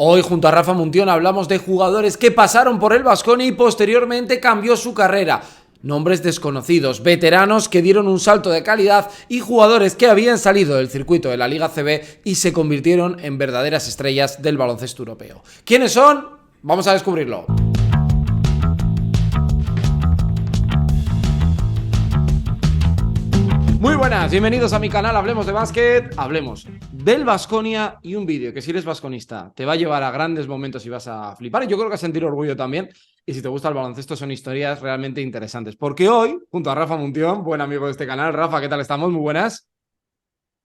Hoy junto a Rafa Muntión hablamos de jugadores que pasaron por el Baskonia y posteriormente cambió su carrera. Nombres desconocidos, veteranos que dieron un salto de calidad y jugadores que habían salido del circuito de la Liga CB y se convirtieron en verdaderas estrellas del baloncesto europeo. ¿Quiénes son? Vamos a descubrirlo. Muy buenas, bienvenidos a mi canal Hablemos de Básquet, hablemos del Baskonia y un vídeo que si eres basconista te va a llevar a grandes momentos y vas a flipar y yo creo que a sentir orgullo también, y si te gusta el baloncesto son historias realmente interesantes, porque hoy, junto a Rafa Muntión, buen amigo de este canal. Rafa, ¿qué tal estamos? Muy buenas.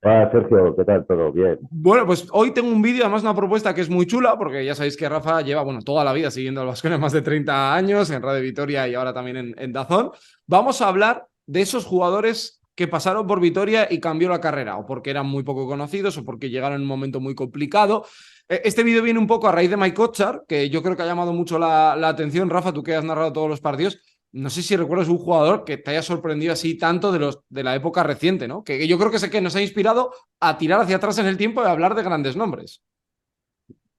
Hola Sergio, ¿qué tal? ¿Todo bien? Bueno, pues hoy tengo un vídeo, además una propuesta que es muy chula, porque ya sabéis que Rafa lleva, toda la vida siguiendo al Baskonia, más de 30 años, en Radio Vitoria y ahora también en DAZN. Vamos a hablar de esos jugadores que pasaron por Vitoria y cambió la carrera, o porque eran muy poco conocidos, o porque llegaron en un momento muy complicado. Este vídeo viene un poco a raíz de Mike Kotsar, que yo creo que ha llamado mucho la atención. Rafa, tú que has narrado todos los partidos, no sé si recuerdas un jugador que te haya sorprendido así tanto de la época reciente, ¿no? Que yo creo que sé que nos ha inspirado a tirar hacia atrás en el tiempo y a hablar de grandes nombres.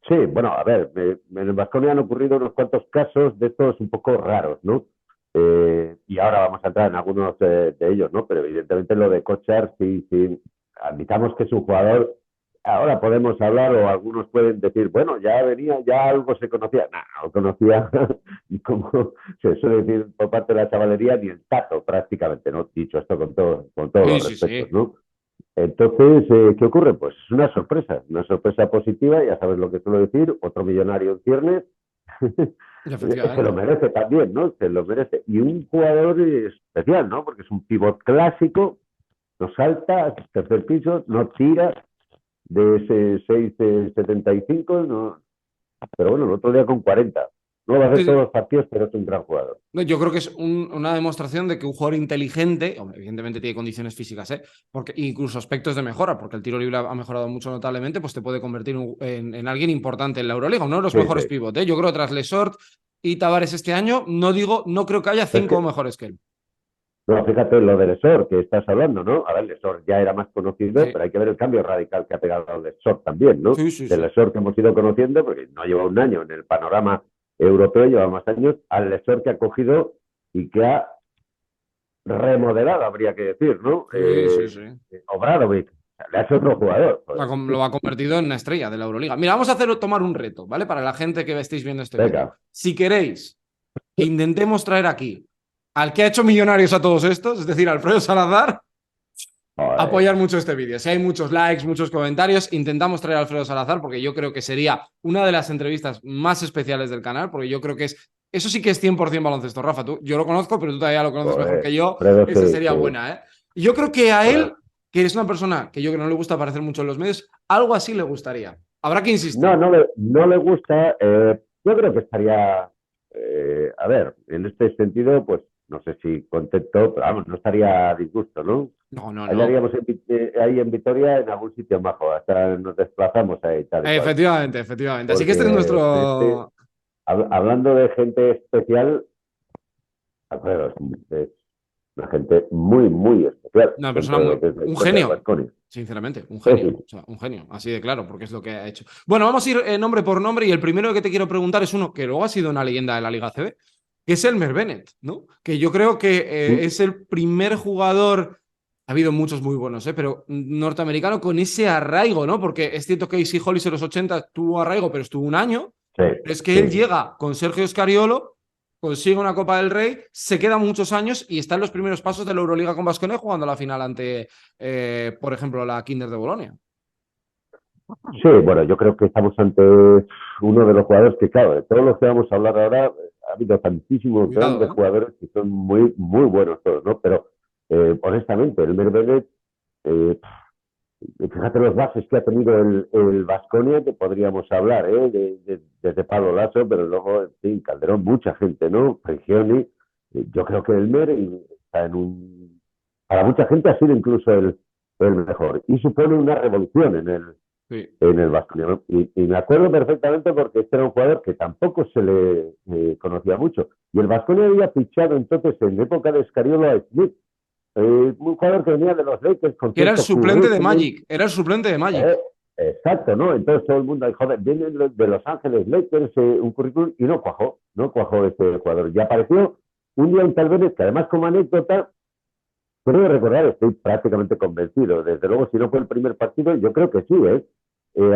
Sí, bueno, a ver, en el Baskonia han ocurrido unos cuantos casos de estos un poco raros, ¿no? Y ahora vamos a entrar en algunos de ellos, ¿no? Pero evidentemente lo de Kochar, sí, admitamos que es un jugador, ahora podemos hablar o algunos pueden decir, bueno, ya venía, ya algo se conocía. No conocía, como se suele decir por parte de la chavalería, ni el tato prácticamente, ¿no? Dicho esto con todos Sí, los sí, respetos, sí. ¿no? Entonces, ¿qué ocurre? Pues es una sorpresa positiva, ya sabes lo que suelo decir, otro millonario en ciernes, se lo Efectivamente. merece también, ¿no? Se lo merece. Y un jugador especial, ¿no? Porque es un pivot clásico, no salta, tercer piso, no tira de ese 6,75, no. Pero bueno, el otro día con 40. No va a Sí, hacer todos sí. los partidos, pero es un gran jugador. No, yo creo que es una demostración de que un jugador inteligente, hombre, evidentemente tiene condiciones físicas, porque incluso aspectos de mejora, porque el tiro libre ha mejorado mucho notablemente, pues te puede convertir en alguien importante en la Euroliga, uno de los Sí, mejores sí. pivotes. Yo creo que tras Lesort y Tavares este año, no creo que haya Es cinco que mejores que él. no, fíjate lo del Lesor que estás hablando, ¿no? Ahora el Lesor ya era más conocido, Sí, pero hay que ver el cambio radical que ha pegado el Lesor también, ¿no? sí, sí, Del sí. Lesor que hemos ido conociendo, porque no lleva un año en el panorama europeo, lleva más años, al Lesor que ha cogido y que ha remodelado, habría que decir, ¿no? Sí, sí, sí. Obradovic, o sea, le ha hecho otro jugador. Joder. Lo ha convertido en una estrella de la Euroliga. Mira, vamos a tomar un reto, ¿vale? Para la gente que estéis viendo este vídeo. Venga. Si queréis que intentemos traer aquí al que ha hecho millonarios a todos estos, es decir, Alfredo Salazar, Joder. apoyar mucho este vídeo. Si hay muchos likes, muchos comentarios, intentamos traer a Alfredo Salazar porque yo creo que sería una de las entrevistas más especiales del canal, porque yo creo que eso sí que es 100% baloncesto. Rafa, yo lo conozco, pero tú todavía lo conoces mejor Joder. que yo. Alfredo, Esa sí, sería sí. buena, ¿eh? Y yo creo que a Joder. él, que es una persona que yo creo que no le gusta aparecer mucho en los medios, algo así le gustaría. Habrá que No, insistir. no le gusta. Yo creo que estaría, a ver, en este sentido, pues no sé si contento, pero vamos, no estaría a disgusto, ¿no? No, no, Ahí le no. haríamos ahí en Vitoria, en algún sitio majo, hasta nos desplazamos ahí, tal y cual. Efectivamente, efectivamente. Así que este es Porque nuestro... hablando de gente especial, Alfredo es una gente muy, muy especial Una persona dentro de muy... lo que es la Un historia del genio. Baskonia. Sinceramente, un Sí, genio. sí. O sea, un genio, así de claro, porque es lo que ha hecho. Bueno, vamos a ir nombre por nombre y el primero que te quiero preguntar es uno que luego ha sido una leyenda de la Liga CB, que es Elmer Bennett, ¿no? Que yo creo que es el primer jugador, ha habido muchos muy buenos, pero norteamericano con ese arraigo, ¿no? Porque es cierto que Casey Hollis en los 80 tuvo arraigo, pero estuvo un año, Sí, pero es que él sí. llega con Sergio Scariolo, consigue una Copa del Rey, se queda muchos años y está en los primeros pasos de la Euroliga con Baskonia jugando la final ante, por ejemplo, la Kinder de Bolonia. Sí, bueno, yo creo que estamos ante uno de los jugadores que, claro, de todos los que vamos a hablar ahora, ha habido tantísimos Cuidado, grandes ¿eh? jugadores que son muy, muy buenos todos, ¿no? Pero, honestamente, el Bennett, eh, fíjate los bases que ha tenido el Baskonia, que podríamos hablar, ¿eh? Desde Pablo Lasso, pero luego, en fin, Calderón, mucha gente, ¿no? Prigioni, yo creo que Elmer está en un... Para mucha gente ha sido incluso el mejor y supone una revolución Sí. en el Baskonia, ¿no? Y me acuerdo perfectamente porque este era un jugador que tampoco se le conocía mucho. Y el Baskonia había fichado entonces en época de Scariolo a Smith, un jugador que venía de los Lakers con Que era el cierto suplente de currículum. Magic. Era el suplente de Magic. exacto, ¿no? Entonces todo el mundo, joder, viene de Los Ángeles Lakers un currículum y no cuajó este jugador. Y apareció un día en Tal Vez, que además como anécdota, creo recordar, estoy prácticamente convencido, desde luego si no fue el primer partido, yo creo que sí, ¿eh?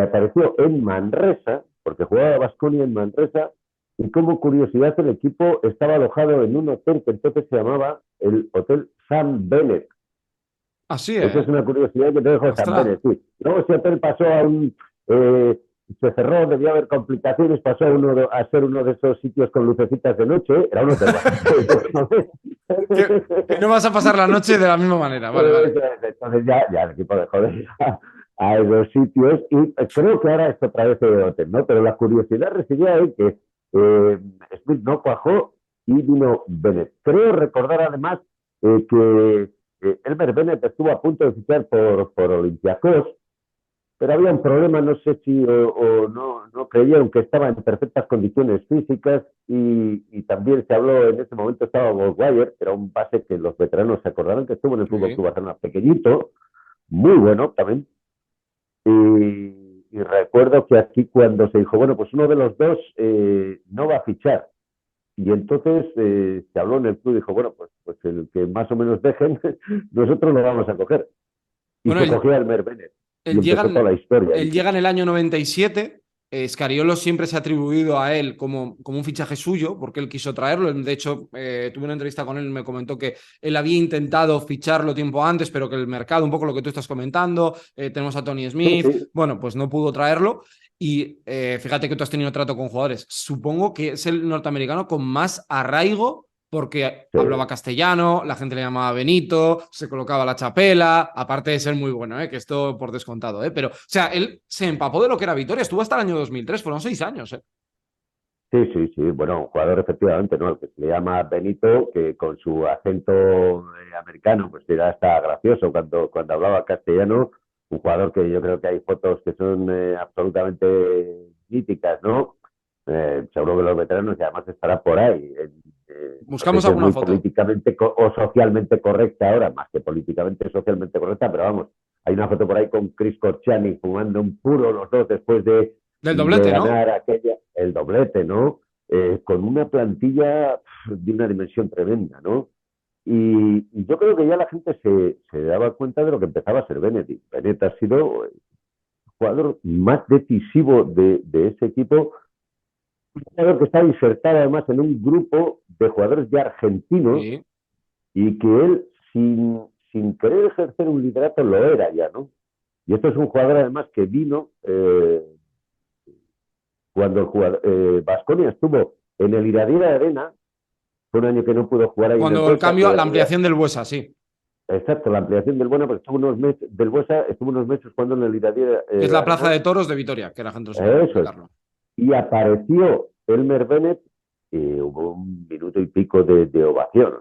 Apareció en Manresa, porque jugaba Baskonia en Manresa, y como curiosidad el equipo estaba alojado en un hotel que entonces se llamaba el Hotel Sam Bennett. Así, Esa ¿eh? es una curiosidad que te dejo San Ostras. Bennett, sí. Luego ese hotel pasó a eh, se cerró, debía haber complicaciones, pasó a ser uno de esos sitios con lucecitas de noche, era un hotel bastante bueno, Que no vas a pasar la noche de la misma manera. Vale, vale. entonces ya el equipo dejó de ir a esos sitios y creo que ahora es otra vez el hotel, ¿no? Pero la curiosidad residía en que eh, Smith no cuajó y vino Bennett. Creo recordar además que Elmer Bennett estuvo a punto de fichar por Olympiacos, pero había un problema, no sé si o no creyeron que estaba en perfectas condiciones físicas y también se habló, en ese momento estaba Goldwire, que era un base que los veteranos se acordarán que estuvo en el Fútbol Sí. Club Barcelona, pequeñito, muy bueno también. Y recuerdo que aquí cuando se dijo, bueno, pues uno de los dos no va a fichar. Y entonces se habló en el club y dijo, bueno, pues el que más o menos dejen, nosotros lo vamos a coger. Y Bueno, se cogió a Elmer Bennett. Y él llega empezó toda en, la historia. él llega en el año 97. Scariolo siempre se ha atribuido a él como un fichaje suyo, porque él quiso traerlo. De hecho, tuve una entrevista con él y me comentó que él había intentado ficharlo tiempo antes, pero que el mercado, un poco lo que tú estás comentando, tenemos a Tony Sí, Smith, sí, bueno, pues no pudo traerlo. Y fíjate que tú has tenido trato con jugadores. Supongo que es el norteamericano con más arraigo porque sí. hablaba castellano, la gente le llamaba Benito, se colocaba la chapela, aparte de ser muy bueno, que esto por descontado, pero, o sea, él se empapó de lo que era Vitoria, estuvo hasta el año 2003, fueron 6 años, Sí, sí, sí. Bueno, un jugador efectivamente, ¿no? El que se le llama Benito, que con su acento americano, pues era hasta gracioso cuando hablaba castellano. Un jugador que yo creo que hay fotos que son absolutamente míticas, ¿no? Seguro que los veteranos, y además estará por ahí. No sé buscamos si es alguna muy foto. políticamente o socialmente correcta ahora, más que políticamente, socialmente correcta, pero vamos, hay una foto por ahí con Chris Corchiani fumando un puro los dos después Del de doblete, ¿no? ganar el doblete, ¿no? Con una plantilla de una dimensión tremenda, ¿no? Y yo creo que ya la gente se daba cuenta de lo que empezaba a ser Bennett. Bennett ha sido el jugador más decisivo de ese equipo, un jugador que está insertado además en un grupo de jugadores ya argentinos Sí. y que él, sin querer ejercer un liderato, lo era ya, ¿no? Y esto es un jugador además que vino cuando el jugador Baskonia estuvo en el Iradier Arena, fue un año que no pudo jugar ahí en el Cuando el Buesa, cambio, la ampliación del Buesa, sí, exacto, la ampliación del Buena, porque estuvo unos meses, del Buesa estuvo unos meses jugando en el Iradier que es la plaza Arena, de toros de Vitoria, que la gente no sepa eso es, explicarlo. y apareció Elmer Bennett y hubo un minuto y pico de ovación,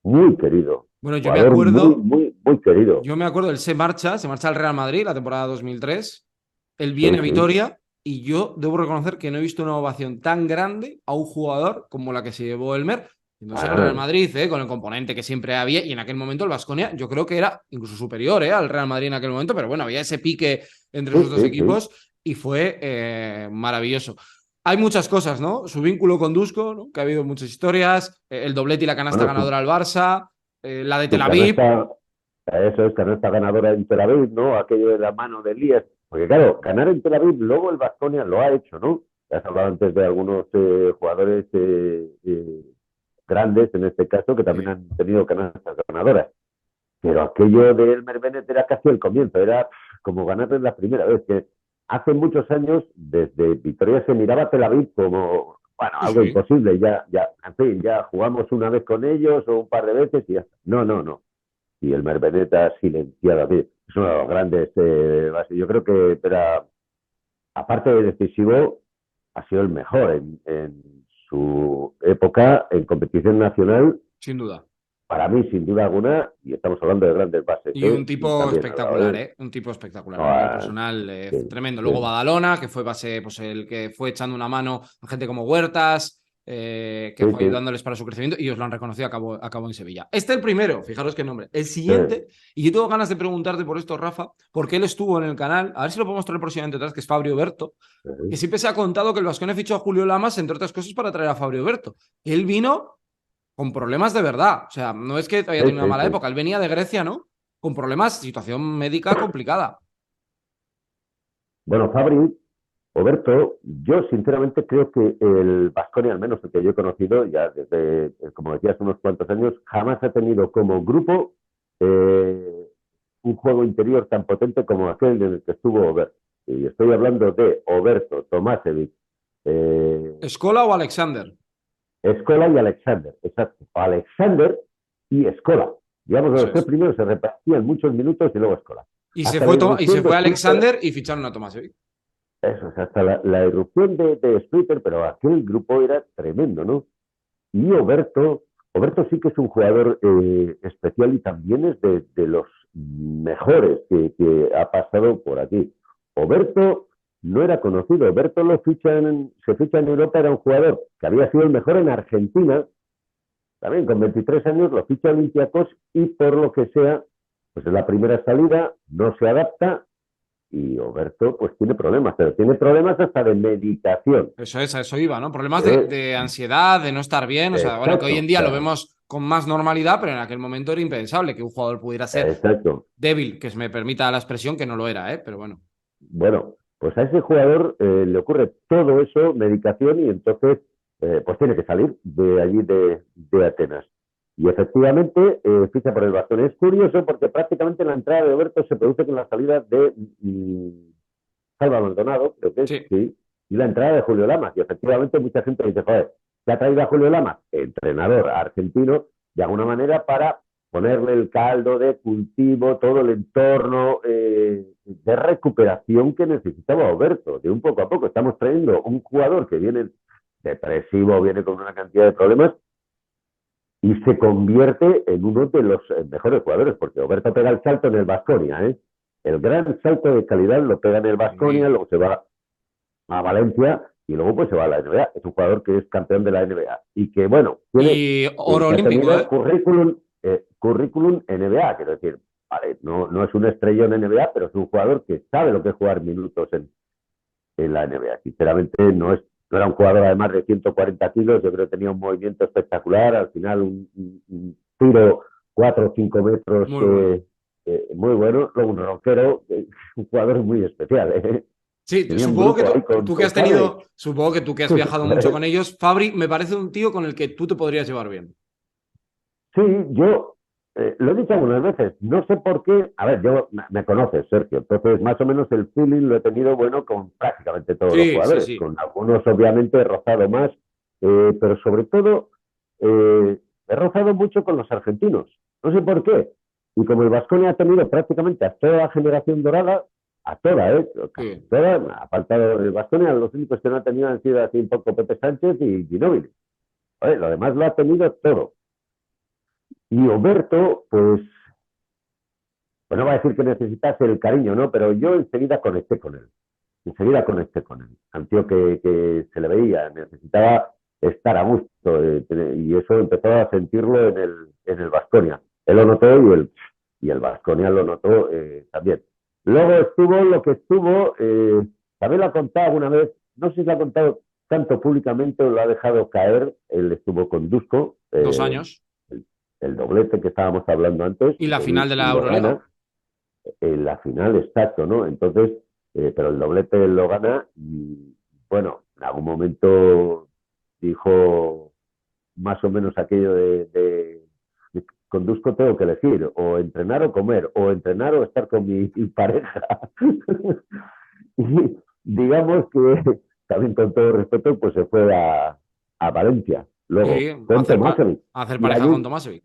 muy querido, Bueno, jugador muy querido, él se marcha al Real Madrid la temporada 2003, él sí, viene a sí, Vitoria y yo debo reconocer que no he visto una ovación tan grande a un jugador como la que se llevó Elmer, no sé, el Real ah, Madrid, con el componente que siempre había, y en aquel momento el Baskonia yo creo que era incluso superior al Real Madrid en aquel momento, pero bueno, había ese pique entre sí, esos dos sí, sí, equipos y fue maravilloso. Hay muchas cosas, ¿no? Su vínculo con Dusko, ¿no? Que ha habido muchas historias, el doblete y la canasta bueno, ganadora al Barça, la de Tel su Aviv. canasta. Eso es canasta ganadora en Tel Aviv, ¿no? Aquello de la mano de Elías. Porque claro, ganar en Tel Aviv, luego el Baskonia lo ha hecho, ¿no? Ya has hablado antes de algunos jugadores grandes, en este caso, que también han tenido canastas ganadoras. Pero aquello de Elmer Bennett era casi el comienzo, era como ganarles la primera vez. Que hace muchos años, desde Vitoria se miraba a Tel Aviv como, bueno, Sí, algo sí. imposible. En fin, ya jugamos una vez con ellos o un par de veces y ya está. No, no, no, y el Merbeneta silenciado a mí. Es uno de los grandes bases. Yo creo que era, aparte de decisivo, ha sido el mejor en su época en competición nacional, Sin duda. para mí, sin duda alguna, y estamos hablando de grandes bases, Y un y tipo también al lado espectacular, de él. Un tipo espectacular. A nivel Ah, personal, sí, tremendo. Luego sí. Badalona, que fue base, pues el que fue echando una mano a gente como Huertas. que fue sí, ayudándoles para su crecimiento y os lo han reconocido, acabó en Sevilla. Este es el primero, fijaros qué nombre. El sí, siguiente, y yo tengo ganas de preguntarte por esto, Rafa, porque él estuvo en el canal, a ver si lo podemos traer próximamente atrás, que es Fabio Berto, que siempre se ha contado que el Baskonia fichó a Julio Lamas, entre otras cosas, para traer a Fabio Berto. Él vino con problemas de verdad, o sea, no es que haya sí, tenido una sí, mala sí. época, él venía de Grecia, ¿no? Con problemas, situación médica complicada. Bueno, Fabri, Oberto, yo sinceramente creo que el Baskonia, al menos el que yo he conocido, ya desde, como decías, unos cuantos años, jamás ha tenido como grupo un juego interior tan potente como aquel en el que estuvo Oberto. Y estoy hablando de Oberto, Tomasevic, eh, ¿Escola o Alexander? Escola y Alexander, exacto. Alexander y Escola. Digamos, Eso los tres es. primeros se repartían muchos minutos y luego Escola. Hasta la Y se irrupción de fue Splitter, Alexander y ficharon a Tomasevic. eso, o sea, hasta la irrupción de Splitter, pero aquel grupo era tremendo, ¿no? Y Oberto sí que es un jugador especial y también es de los mejores que ha pasado por aquí. Oberto no era conocido. Oberto se ficha en Europa, era un jugador que había sido el mejor en Argentina, también con 23 años lo ficha Olympiacos y por lo que sea, pues en la primera salida no se adapta y Oberto pues tiene problemas, pero tiene problemas hasta de medicación. Eso es, a eso iba, ¿no? Problemas Eh, de ansiedad, de no estar bien. O sea, bueno, que hoy en exacto, día lo vemos con más normalidad, pero en aquel momento era impensable que un jugador pudiera ser exacto. débil, que se me permita la expresión, que no lo era, ¿eh? Pero bueno. Bueno, pues a ese jugador le ocurre todo eso, medicación, y entonces pues tiene que salir de allí de Atenas. Y efectivamente ficha por el bastón. Es curioso porque prácticamente la entrada de Oberto se produce con la salida de Salva Maldonado, creo que es, Sí. sí, y la entrada de Julio Lamas. Y efectivamente mucha gente dice, joder, ¿qué ha traído a Julio Lamas? Entrenador argentino, de alguna manera para ponerle el caldo de cultivo, todo el entorno de recuperación que necesitaba Oberto, de un poco a poco. Estamos trayendo un jugador que viene depresivo, viene con una cantidad de problemas y se convierte en uno de los mejores jugadores, porque Oberto pega el salto en el Baskonia, ¿eh? El gran salto de calidad lo pega en el Baskonia, Sí. luego se va a Valencia y luego pues se va a la NBA. Es un jugador que es campeón de la NBA y que, bueno, Y oro que ha olímpico, tenido ¿eh? currículum NBA, quiero decir, vale, no es un estrellón en NBA, pero es un jugador que sabe lo que es jugar minutos en la NBA. Sinceramente, no era un jugador además de 140 kilos, yo creo que tenía un movimiento espectacular, al final un tiro 4 o 5 metros Muy bueno. muy bueno, luego un ronquero, un jugador muy especial. Sí, Tenía un supongo que grupo ahí con tú que has Tocade. tenido, supongo que tú que has viajado mucho con ellos, Fabri me parece un tío con el que tú te podrías llevar bien. Sí, yo lo he dicho algunas veces, no sé por qué, a ver, me conoces, Sergio, entonces más o menos el feeling lo he tenido bueno con prácticamente todos los Sí, sí, jugadores, sí. con algunos obviamente he rozado más, pero sobre todo he rozado mucho con los argentinos, no sé por qué, y como el Baskonia ha tenido prácticamente a toda la generación dorada, a toda, casi Sí. toda, ha faltado el Baskonia, los únicos que no ha tenido han sido así un poco Pepe Sánchez y Ginóbili. Lo demás lo ha tenido todo. Y Oberto, pues no va a decir que necesitase el cariño, ¿no? Pero yo enseguida conecté con él. Enseguida conecté con él. Un tío que se le veía, necesitaba estar a gusto. Y eso empezó a sentirlo en el Baskonia. Él lo notó y el Baskonia lo notó también. Luego estuvo lo que estuvo, también lo ha contado alguna vez, no sé si lo ha contado tanto públicamente o lo ha dejado caer, él estuvo con Dusko, 2 años. el doblete que estábamos hablando antes, Y la final él de la lo Euroliga. gana en la final, exacto, ¿no? Entonces, pero el doblete él lo gana y, bueno, en algún momento dijo más o menos aquello de conduzco tengo que elegir, o entrenar o comer, o entrenar o estar con mi pareja. Y digamos que también con todo respeto, pues se fue a Valencia, Sí, luego con Tomasevic. hacer Y pareja con allí Tomasevic.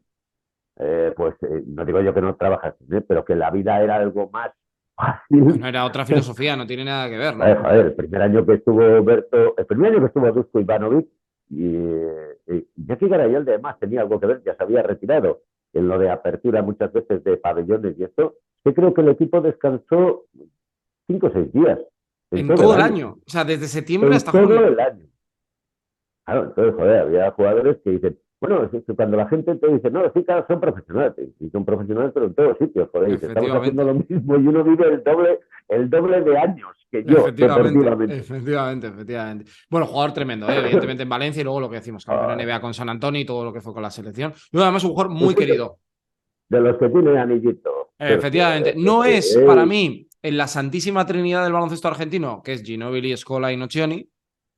no digo yo que no trabajasen, pero que la vida era algo más fácil. Bueno, era otra filosofía, no tiene nada que ver, ¿no? Joder, el primer año que estuvo Berto, el primer año que estuvo Dusko Ivanovic, Jackie Garayalde además tenía algo que ver, ya se había retirado en lo de apertura muchas veces de pabellones y esto. Yo creo que el equipo descansó 5 o 6 días en En todo el todo el año, año. O sea, desde septiembre en hasta todo junio. el año. Claro, entonces, joder, había jugadores que dicen, bueno, es que cuando la gente te dice, no, sí, claro, son profesionales, y son profesionales, pero en todos sitios, joder, dice, estamos haciendo Efectivamente. lo mismo y uno vive el doble de años que yo, Efectivamente, deportivamente. efectivamente, efectivamente. Bueno, jugador tremendo, ¿eh? Evidentemente en Valencia y luego lo que decimos, campeón Joder. NBA con San Antonio y todo lo que fue con la selección. Y además un jugador Pues muy sí, querido. de los que tiene anillito, Sergio, Efectivamente, no es para él, mí en la santísima trinidad del baloncesto argentino, que es Ginóbili, Scola y Nocioni, sí,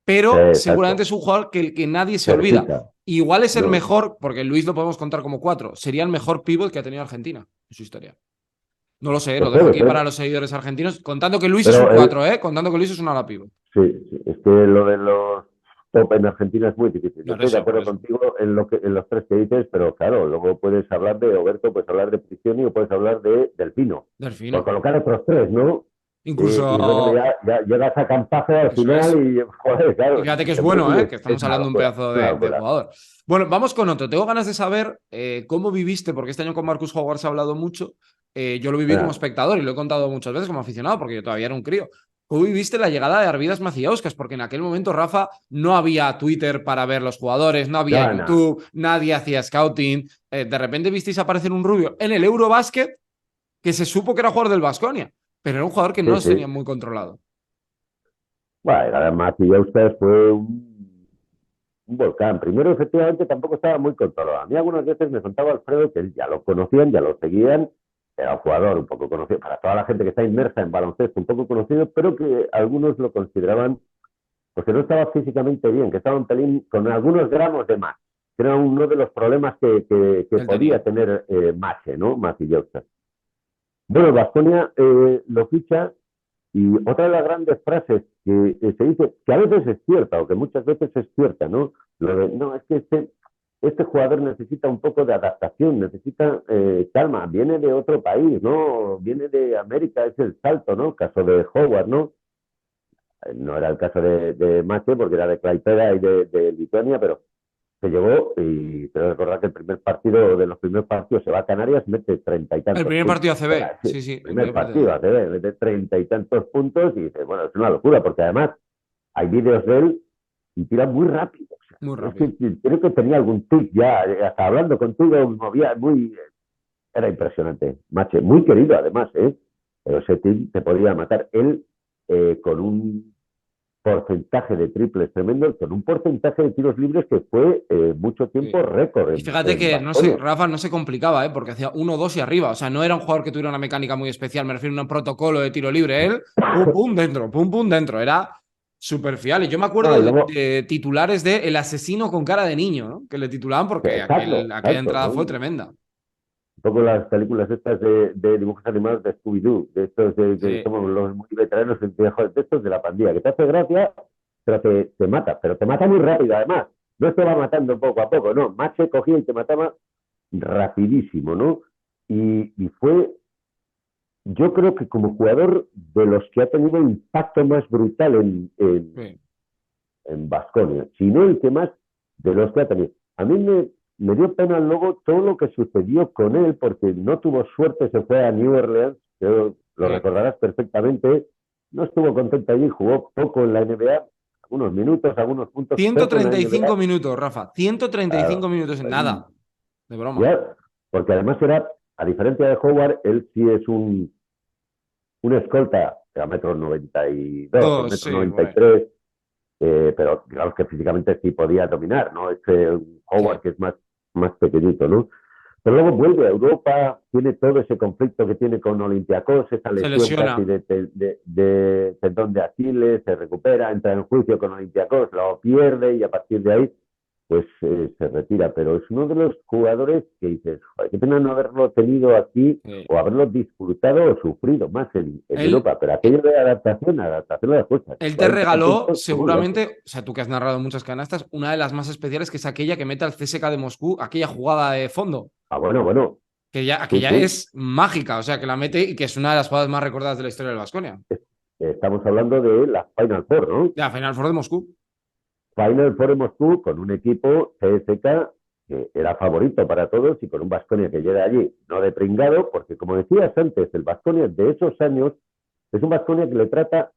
pero seguramente exacto, es un jugador que, el que nadie se olvida. cerquita, Igual es el no, mejor, porque Luis lo podemos contar como cuatro, sería el mejor pívot que ha tenido Argentina en su historia. No lo sé, lo pues dejo puede aquí para ser, los seguidores argentinos, contando que Luis es un pero él, cuatro, contando que Luis es un ala pívot. sí, sí, es que lo de los top en Argentina es muy difícil. Yo Por estoy de eso, por acuerdo eso. contigo en en los tres que dices, pero claro, luego puedes hablar de Oberto, puedes hablar de Prisioni o puedes hablar de Delfino, por Delfino. colocar otros tres, ¿no? Incluso, Y luego ya llegas a Campazo al eso es. final y, joder, Y claro, fíjate que es siempre bueno, que es estamos una hablando de un locura, pedazo una de locura. jugador. Bueno, vamos con otro. Tengo ganas de saber cómo viviste, porque este año con Marcus Howard se ha hablado mucho. Yo lo viví como Mira, espectador y lo he contado muchas veces como aficionado, porque yo todavía era un crío. ¿Cómo viviste la llegada de Arvidas Maciauskas? Porque en aquel momento, Rafa, no había Twitter para ver los jugadores, no había no, no. YouTube, nadie hacía scouting. De repente visteis aparecer un rubio en el Eurobasket que se supo que era jugador del Baskonia, pero era un jugador que Sí, no se tenía sí. muy controlado. Bueno, además, y ya ustedes fue un volcán. Primero, efectivamente, tampoco estaba muy controlado. A mí algunas veces me contaba Alfredo que él ya lo conocían, ya lo seguían, era un jugador un poco conocido, para toda la gente que está inmersa en baloncesto, un poco conocido, pero que algunos lo consideraban, pues que no estaba físicamente bien, que estaba un pelín con algunos gramos de más, que era uno de los problemas que Él tenía. podía tener Mache, ¿no? Macillauskas. Bueno, Baskonia lo ficha y otra de las grandes frases que se dice, que a veces es cierta o que muchas veces es cierta, ¿no? Lo de, no, es que este jugador necesita un poco de adaptación, necesita calma, viene de otro país, ¿no? Viene de América, es el salto, ¿no? Caso de Howard, ¿no? No era el caso de Mache porque era de Klaipeda y de Lituania, pero se llevó y te recordar que el primer partido de los primeros partidos se va a Canarias, mete treinta y El tantos primer puntos. partido ACB, Sí, sí, sí, el primer primer partido partido, ACB. ACB, mete treinta y tantos puntos y dice, bueno, es una locura, porque además hay vídeos de él y tira muy rápido. O sea, Muy es rápido. que creo que tenía algún tic ya, hasta hablando contigo, movía muy, era impresionante. Mache, muy querido además, ¿eh? Pero ese tic te podía matar. Él con un porcentaje de triples tremendo, con un porcentaje de tiros libres que fue mucho Sí. tiempo récord Y fíjate en que no sé, Baskonia. Rafa no se complicaba, porque hacía uno, dos y arriba. O sea, no era un jugador que tuviera una mecánica muy especial, me refiero a un protocolo de tiro libre. Él, pum, pum, dentro. Era súper fiable. Yo me No, acuerdo y luego, de titulares de El asesino con cara de niño, ¿no? Que le titulaban porque exacto, aquella exacto, entrada ¿no? fue tremenda. Un poco las películas estas de dibujos animados de Scooby-Doo, de estos que Sí. somos los muy veteranos de estos de la pandilla, que te hace gracia, pero te mata muy rápido además. No te va matando poco a poco, no. Mache cogía y te mataba rapidísimo, ¿no? Y fue, yo creo que como jugador de los que ha tenido impacto más brutal Sí. en Baskonia, sino el que más de los que ha tenido. A mí me dio pena luego todo lo que sucedió con él, porque no tuvo suerte, se fue a New Orleans, que lo Sí. recordarás perfectamente, no estuvo contento allí, jugó poco en la NBA, algunos minutos, algunos puntos, ciento poco en la treinta y NBA, cinco minutos, Rafa. 135 claro, minutos en nada. De broma. ya, porque además era, a diferencia de Howard, él sí es un escolta a metro 92 o Dos, metro sí, noventa y güey. tres pero digamos que físicamente sí podía dominar, ¿no? Este Sí. Howard que es más pequeñito, ¿no? Pero luego vuelve a Europa, tiene todo ese conflicto que tiene con Olympiacos, esa Se lesión casi lesiona. de tendón de Aquiles, se recupera, entra en juicio con Olympiacos, lo pierde y a partir de ahí pues se retira. Pero es uno de los jugadores que dices, joder, qué pena no haberlo tenido aquí Sí. o haberlo disfrutado o sufrido más en Él, Europa. Pero aquello de adaptación a las cosas. Él te 40 regaló puntos como un loco. seguramente, o sea, tú que has narrado muchas canastas, una de las más especiales que es aquella que mete al CSKA de Moscú, aquella jugada de fondo, Ah, bueno, bueno. Sí, aquella sí. es mágica, o sea, que la mete y que es una de las jugadas más recordadas de la historia del Baskonia. Estamos hablando de la Final Four, ¿no? Ya, Final Four de Moscú. Final Four en Moscú con un equipo CSK que era favorito para todos y con un Baskonia que llega allí, no de pringado, porque como decías antes, el Baskonia de esos años es un Baskonia que le trata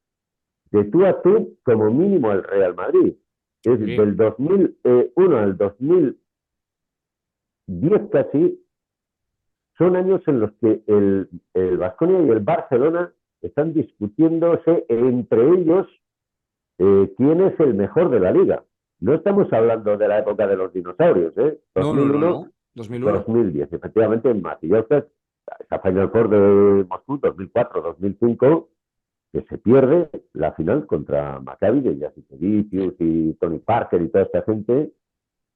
de tú a tú como mínimo al Real Madrid. Es Sí. del 2001 al 2010 casi, son años en los que el Baskonia y el Barcelona están discutiéndose entre ellos quién es el mejor de la liga. No estamos hablando de la época de los dinosaurios, ¿eh? No, no, no, 2001, no. 2001. 2010. Efectivamente, en Matillovka, esa Final Four de Moscú, 2004, 2005, que se pierde la final contra Maccabi de Sí. Jasikevičius y Tony Parker y toda esta gente.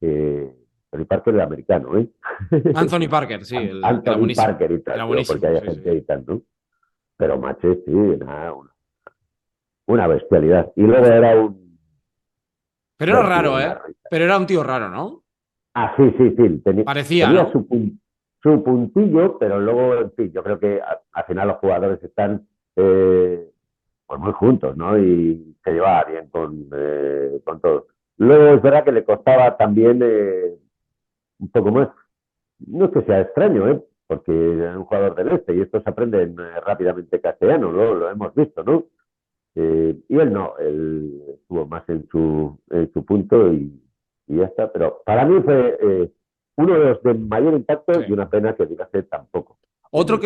Tony Parker el americano, ¿eh? Anthony Parker, sí, era Anthony buenísimo. Parker y Era tal, digo, porque buenísimo, hay sí, gente sí. y tal, ¿no? Pero Maché, sí, nada, una bestialidad. Y luego era un Pero era vértigo, raro, una ¿eh? risa. Pero era un tío raro, ¿no? Ah, sí, sí, sí. Parecía, Tenía ¿no? su puntillo, pero luego, en fin, yo creo que al final los jugadores están eh, pues muy juntos, ¿no? Y se llevaba bien con todos. Luego es verdad que le costaba también un poco más. No es que sea extraño, ¿eh? Porque era un jugador del este y estos aprenden rápidamente castellano, lo hemos visto, ¿no? Y él no, él estuvo más en su punto y ya está. Pero para mí fue uno de los de mayor impacto y Sí. una pena que digase tampoco en el panorama de Otro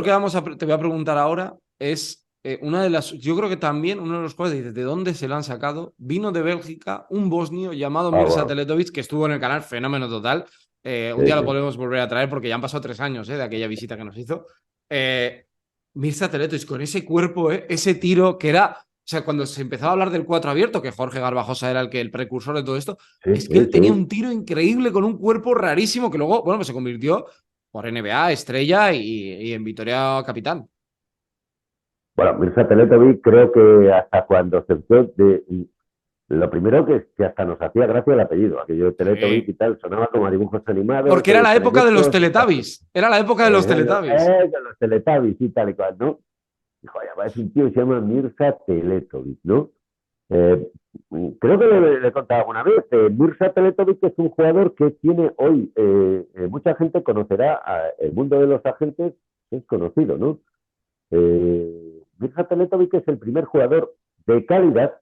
que los... te voy a preguntar ahora es una de las. Yo creo que también uno de los jugadores, dices, ¿de dónde se lo han sacado? Vino de Bélgica un bosnio llamado Ah, Mirza bueno, Teletovic, que estuvo en el canal, fenómeno total. sí, Un día lo sí. podemos volver a traer porque ya han pasado 3 años de aquella visita que nos hizo. Eh, Mirza Teletovic, con ese cuerpo, ese tiro que era. O sea, cuando se empezaba a hablar del 4 abierto, que Jorge Garbajosa era el precursor de todo esto, Sí, es que sí, él tenía sí. un tiro increíble con un cuerpo rarísimo que luego, bueno, pues se convirtió por NBA, estrella y en Vitoria capitán. Bueno, Mirza Teletovic creo que hasta cuando se fue de... Lo primero que hasta nos hacía gracia el apellido, aquello de Teletovic Sí. y tal, sonaba como a dibujos animados, Porque era la época de los treñitos, estas cosas. Teletubbies. Era la época de los Teletubbies. Los Teletubbies y tal y cual, ¿no? Dijo, ya parece un tío que se llama Mirza Teletovic, ¿no? Eh, Creo que le he contado alguna vez, Mirza Teletovic es un jugador que tiene hoy, mucha gente conocerá, el mundo de los agentes es conocido, ¿no? Mirza Teletovic es el primer jugador de calidad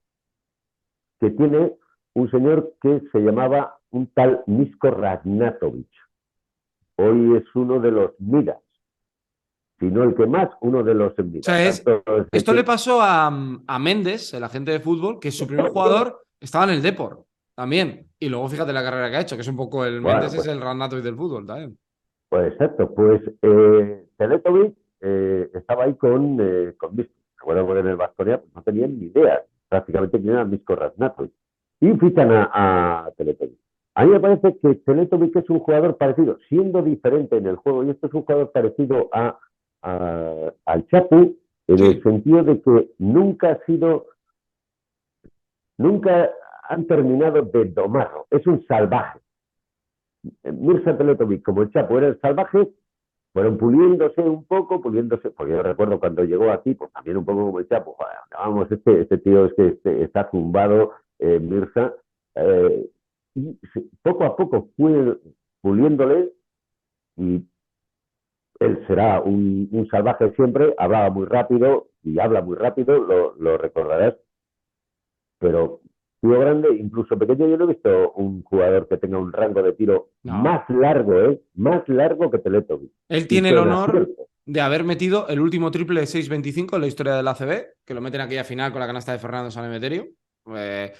que tiene un señor que se llamaba un tal Misko Ragnatovic. Hoy es uno de los Midas, si no el que más, uno de los O Midas. sea, Tanto esto le pasó a Méndez, el agente de fútbol, que su primer jugador estaba en el Depor también. Y luego fíjate la carrera que ha hecho, que es un poco el bueno, Méndez es el Ragnatovic del fútbol también. pues exacto, pues Teletovic estaba ahí con Misko. Recuerdo que en el Baskonia pues, no tenían ni idea prácticamente quién era Misko Ragnatovic. Y fichan a Teletovic. A mí me parece que Teletovic es un jugador parecido, siendo diferente en el juego, y esto es un jugador parecido al Chapu, en el Sí. sentido de que nunca han terminado de domarlo. Es un salvaje. Mirza Teletovic, como el Chapu era el salvaje, fueron puliéndose un poco, puliéndose, porque yo recuerdo cuando llegó aquí, pues también un poco como el Chapo, joder, vamos, este tío es que está zumbado, Mirza, y poco a poco fue puliéndole y él será un salvaje siempre, hablaba muy rápido y habla muy rápido, lo recordarás, pero tío grande, incluso pequeño, yo no he visto un jugador que tenga un rango de tiro No. más largo, más largo que Teletovic, Él y tiene el con honor acierto. de haber metido el último triple de 6-25 en la historia del ACB, que lo mete en aquella final con la canasta de Fernando San Emeterio.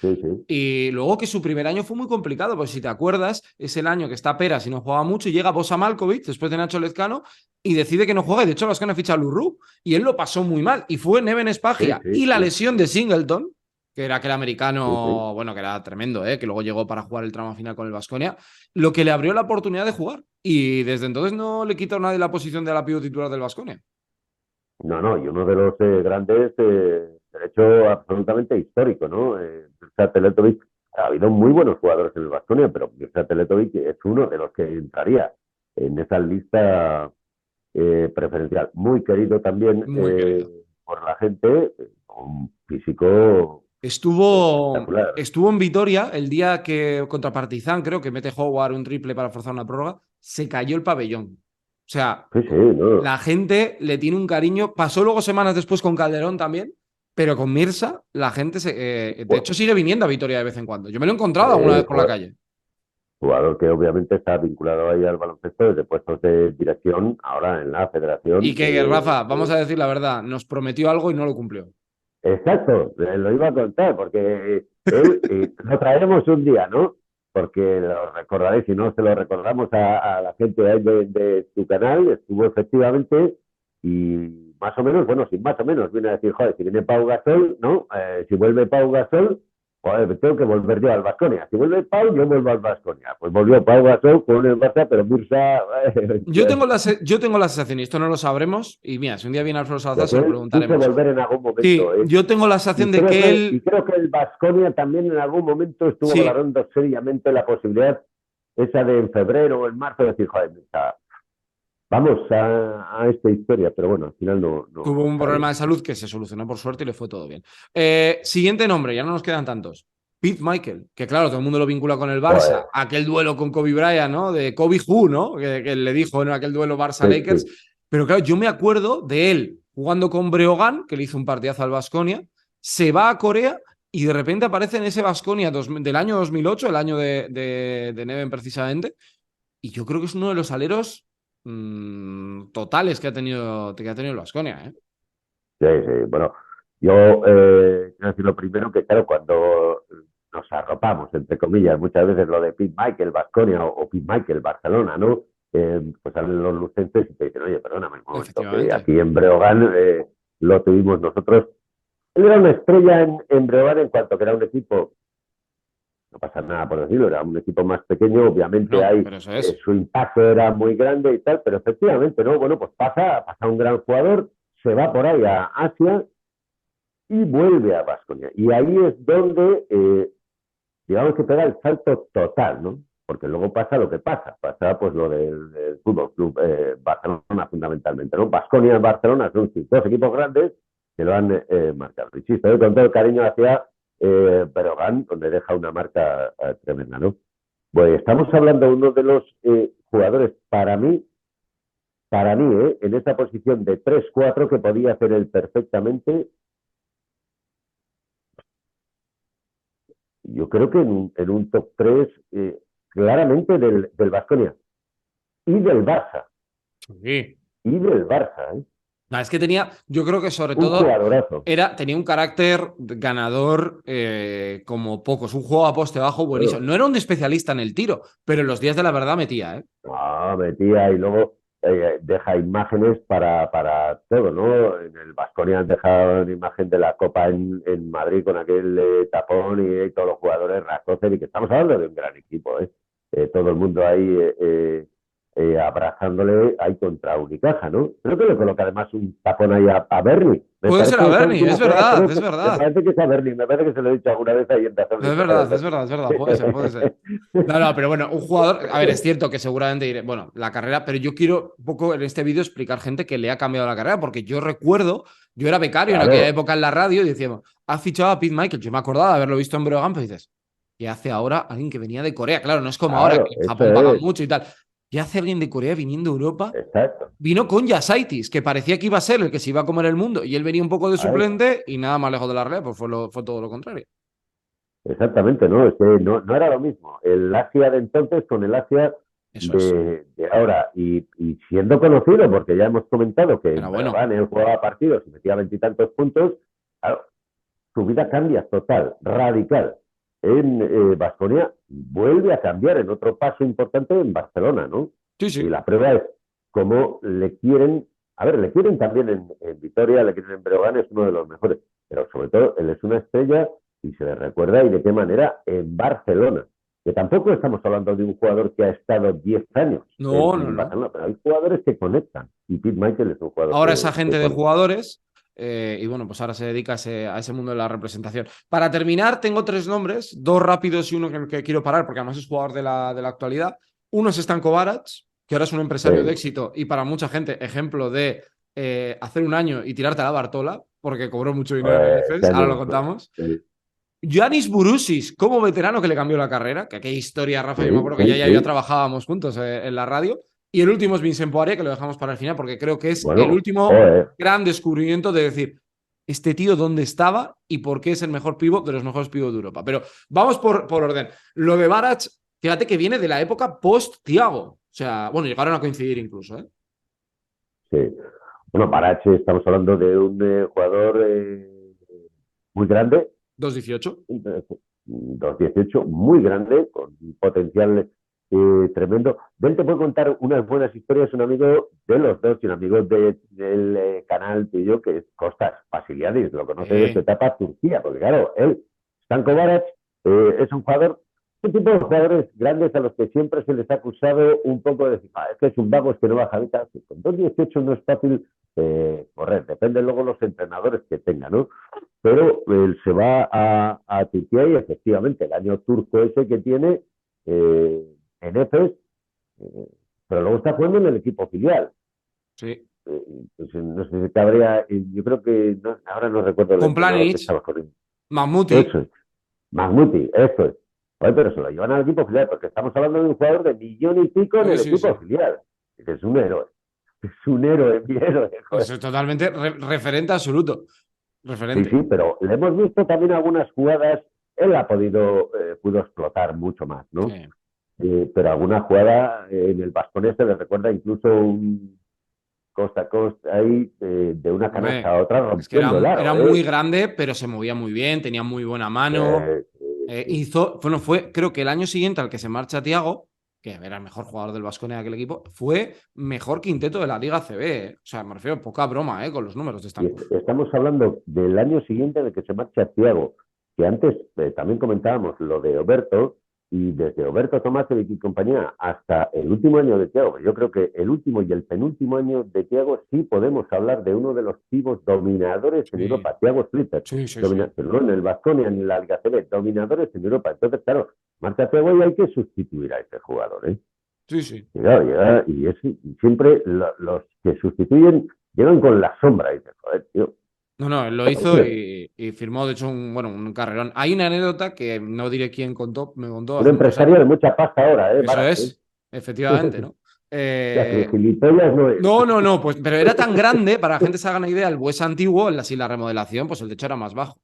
Sí, sí. Y luego que su primer año fue muy complicado, pues si te acuerdas, es el año que está Peras y no juega mucho y llega Bosa Malkovich después de Nacho Lezcano y decide que no juega. Y de hecho, los que han fichado a Lurru y él lo pasó muy mal. Y fue Neven Sí, Spagia sí, y la sí, lesión de Singleton, que era aquel sí, sí. americano, bueno, que era tremendo, que luego llegó para jugar el tramo final con el Baskonia, lo que le abrió la oportunidad de jugar. Y desde entonces no le quita a nadie la posición de la pívot titular del Baskonia. No, no, y uno de los grandes, de hecho, absolutamente histórico, ¿no? Mirza Teletovic, ha habido muy buenos jugadores en el Baskonia, pero Mirza Teletovic es uno de los que entraría en esa lista preferencial. Muy querido también Muy querido. por la gente, un físico espectacular. Estuvo en Vitoria el día que contra Partizan, creo que mete Howard un triple para forzar una prórroga, se cayó el pabellón. O sea, Sí, sí, no. la gente le tiene un cariño. Pasó luego semanas después con Calderón también. pero con Mirsa la gente de hecho sigue viniendo a Vitoria de vez en cuando. Yo me lo he encontrado alguna vez por la calle. Jugador que obviamente está vinculado ahí al baloncesto desde puestos de dirección, ahora en la Y federación. que Rafa, vamos a decir la verdad, nos prometió algo y no lo cumplió. Exacto, lo iba a contar, porque él, lo traeremos un día, ¿no? Porque lo recordaréis, si no se lo recordamos a la gente ahí de tu canal, estuvo efectivamente, y más o menos, bueno, sin más o menos, viene a decir, joder, si viene Pau Gasol, ¿no? Si vuelve Pau Gasol, joder, tengo que volver yo al Baskonia. Si vuelve Pau, yo vuelvo al Baskonia. Pues volvió Pau Gasol con el Barça, pero Mirsa... Yo tengo la sensación, y esto no lo sabremos, y mira, si un día viene Alfredo Salazar Lo se que lo él quiso preguntaremos. volver en algún momento, Sí, ¿eh? yo tengo la sensación de que Y él, creo que el Baskonia también en algún momento estuvo sí, valorando seriamente la posibilidad esa de en febrero o en marzo decir, joder, vamos a esta historia, pero bueno, al final tuvo no un problema salió. de salud que se solucionó por suerte y le fue todo bien. Siguiente nombre, ya no nos quedan tantos. Pete Michael, que claro, todo el mundo lo vincula con el Joder, Barça, aquel duelo con Kobe Bryant, ¿no? De Kobe Who, ¿no? Que le dijo en aquel duelo sí, Barça-Lakers. sí. Pero claro, yo me acuerdo de él jugando con Breogán, que le hizo un partidazo al Baskonia, se va a Corea y de repente aparece en ese Baskonia del año 2008, el año de Neven precisamente, y yo creo que es uno de los aleros totales que ha tenido el Baskonia, ¿eh? Sí, sí. Bueno, yo quiero decir lo primero que, claro, cuando nos arropamos, entre comillas, muchas veces lo de Pete Michael, Baskonia o Pete Michael, Barcelona, ¿no? Pues salen los lucenses y te dicen, oye, perdóname un momento, que Efectivamente. aquí en Breogán lo tuvimos nosotros. Él era una estrella en Breogán en cuanto que era un equipo, no pasa nada por decirlo, era un equipo más pequeño, obviamente No, hay, pero eso es. su impacto era muy grande y tal, pero efectivamente, ¿no? Bueno, pues pasa un gran jugador, se va por ahí a Asia y vuelve a Baskonia. Y ahí es donde, digamos que pega el salto total, ¿no? Porque luego pasa lo que pasa pues lo del Fútbol Club Barcelona fundamentalmente, ¿no? Baskonia y Barcelona son sus dos equipos grandes que lo han marcado. Insisto, con todo el cariño hacia Breogán, donde deja una marca tremenda, ¿no? Pues estamos hablando de uno de los jugadores para mí, en esta posición de 3-4 que podía hacer él perfectamente. Yo creo que en un top 3 claramente del Baskonia y del Barça. Sí. Y del Barça, ¿eh? No, es que tenía, yo creo que sobre Un todo jugadorazo. tenía un carácter ganador como pocos, un juego a poste bajo buenísimo. Bueno, No era un especialista en el tiro, pero en los días de la verdad metía, ¿eh? metía y luego deja imágenes para todo, ¿no? En el Baskonia han dejado una imagen de la Copa en Madrid con aquel tapón y todos los jugadores Rakocer y que estamos hablando de un gran equipo, ¿eh? Todo el mundo ahí abrazándole ahí contra Unicaja, ¿no? Creo que le coloca además un tapón ahí a Bernie. Me Puede ser a parece esa Bernie, última es jugada, verdad, pero es me verdad. parece que es a Bernie, me parece que se lo he dicho alguna vez ahí en Tazón y Es verdad, es verdad, es verdad, puede ser, puede ser. No, no, pero bueno, un jugador, a ver, es cierto que seguramente diré, bueno, la carrera, pero yo quiero un poco en este vídeo explicar gente que le ha cambiado la carrera, porque yo recuerdo, yo era becario en aquella Claro, época en la radio y decíamos, ha fichado a Pete Michael, yo me acordaba de haberlo visto en Breogán, pero dices, ¿qué hace ahora alguien que venía de Corea? Claro, no es como ahora, claro, que en eso Japón pagan es, mucho y tal. ¿Qué hace alguien de Corea viniendo a Europa? exacto. Vino con Yasaitis, que parecía que iba a ser el que se iba a comer el mundo, y él venía un poco de Ahí. suplente y nada más lejos de la realidad, pues fue todo lo contrario. Exactamente, ¿no? Es que no era lo mismo el Asia de entonces con el Asia Eso es. de ahora. Y siendo conocido, porque ya hemos comentado que Era en bueno. Breogán él jugaba partidos y metía veintitantos puntos, claro, su vida cambia total, radical. En Baskonia vuelve a cambiar en otro paso importante en Barcelona, ¿no? Sí, Y sí. la prueba es cómo le quieren, a ver, le quieren también en Vitoria, le quieren en Breogán, es uno de los mejores, pero sobre todo él es una estrella y se le recuerda y de qué manera en Barcelona. Que tampoco estamos hablando de un jugador que ha estado 10 años No, no, en no. Barcelona, pero hay jugadores que conectan y Pete Michael es un jugador Ahora es que agente de conecta. jugadores y bueno, pues ahora se dedica a ese mundo de la representación. Para terminar, tengo tres nombres, dos rápidos y uno que quiero parar porque además es jugador de la actualidad. Uno es Stanko Barac, que ahora es un empresario de Sí, éxito y para mucha gente ejemplo de hacer un año y tirarte a la Bartola porque cobró mucho dinero en el IFES, ahora lo contamos. sí, Giannis Burusis, como veterano que le cambió la carrera, que aquella historia, Rafa, yo me sí, acuerdo que sí, ya sí. trabajábamos juntos en la radio. Y el último es Vincent Poirier, que lo dejamos para el final, porque creo que es el Bueno, último joder, gran descubrimiento de decir, este tío dónde estaba y por qué es el mejor pívot de los mejores pívot de Europa. Pero vamos por orden. Lo de Barac, fíjate que viene de la época post-Thiago. O sea, bueno, llegaron a coincidir incluso, ¿eh? Sí. Bueno, Parache, estamos hablando de un jugador muy grande, 2,18. 2,18, muy grande, con un potencial tremendo. De él te puedo contar unas buenas historias, un amigo de los dos y un amigo del canal tuyo, que es Costas Vasiliadis, lo conoce de su etapa Turquía, porque claro, él, Stanko Barac, es un jugador, un tipo de jugadores grandes a los que siempre se les ha acusado un poco de decir, es que es un vago, es que no baja de casa. Con 2,18 no es fácil correr, depende luego los entrenadores que tenga, ¿no? Pero él se va a Turquía y efectivamente el año turco ese que tiene en Efes, eh, pero luego está jugando en el equipo filial. Sí. Pues no sé si cabría, yo creo que no, ahora no recuerdo el Con entrenador que Planic, estaba corriendo. Mahmuti. Eso es, Mahmuti, eso es. Oye, pero se lo llevan al equipo filial, porque estamos hablando de un jugador de millón y pico en Sí, el sí, equipo sí. filial. Es un héroe. Es un héroe, mi héroe. Eso Joder. es totalmente referente absoluto. Sí, Referente. sí, pero le hemos visto también algunas jugadas, él ha podido, pudo explotar mucho más, ¿no? Sí. Pero alguna jugada en el Baskonia se le recuerda incluso un costa a costa ahí de una canasta Hombre, a otra es que era, rompiendo el era aro, muy ¿eh? grande, pero se movía muy bien, tenía muy buena mano. Eh, Bueno, fue, creo que el año siguiente al que se marcha Thiago, que era el mejor jugador del Baskonia de aquel equipo, fue mejor quinteto de la Liga CB, ¿eh? O sea, me refiero, poca broma, con los números de y Stanko. estamos hablando del año siguiente de que se marcha Thiago, que antes también comentábamos lo de Oberto, y desde Oberto Tomasevic y compañía hasta el último año de Thiago, yo creo que el último y el penúltimo año de Thiago sí podemos hablar de uno de los pibos dominadores en Sí, Europa, Thiago Splitter, sí, sí, sí. pero no en el Baskonia ni en la Liga CB, dominadores en Europa. Entonces, claro, marcha Thiago y hay que sustituir a ese jugador, ¿eh? Sí, sí. Y, claro, y siempre los que sustituyen llegan con la sombra y dices, joder, tío. No, no, él lo hizo y firmó, de hecho, un carrerón. Hay una anécdota que no diré quién contó, me contó Un hace unos empresario años. de mucha pasta ahora, Eso Barack, ¿eh? es, efectivamente, ¿no? Ya que gilipollas no es. No, no, no, pues, pero era tan grande, para que la gente se haga una idea, el Buesa antiguo, sin la remodelación, pues el techo era más bajo.